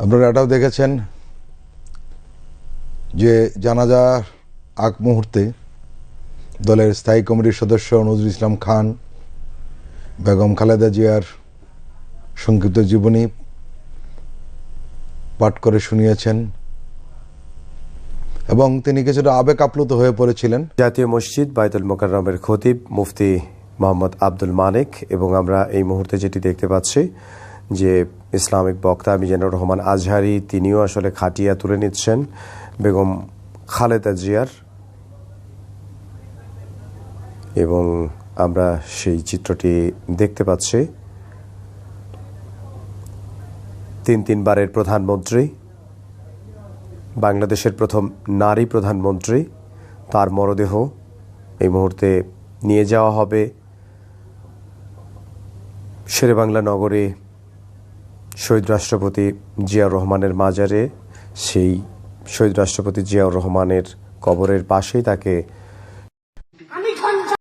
আপনারা এটাও দেখেছেন যে জানাজার আগ মুহূর্তে দলের স্থায়ী কমিটির সদস্য নজরুল ইসলাম খান বেগম খালেদা জিয়ার সংক্ষিপ্ত জীবনী পাঠ করে শুনিয়েছেন এবং তিনি কিছুটা আবেগ আপ্লুত হয়ে পড়েছিলেন। জাতীয় মসজিদ বায়তুল মোকাররমের খতিব মুফতি মোহাম্মদ আব্দুল মানিক এবং আমরা এই মুহূর্তে যেটি দেখতে পাচ্ছি যে ইসলামিক বক্তা মিজানুর রহমান আজহারি তিনিও আসলে খাটিয়া তুলে নিচ্ছেন বেগম খালেদা জিয়ার, এবং আমরা সেই চিত্রটি দেখতে পাচ্ছি। তিনবারের প্রধানমন্ত্রী, বাংলাদেশের প্রথম নারী প্রধানমন্ত্রী, তার মরদেহ এই মুহূর্তে নিয়ে যাওয়া হবে শেরেবাংলা নগরে শহীদ রাষ্ট্রপতি জিয়াউর রহমানের মাজারে। সেই শহীদ রাষ্ট্রপতি জিয়াউর রহমানের কবরের পাশেই তাকে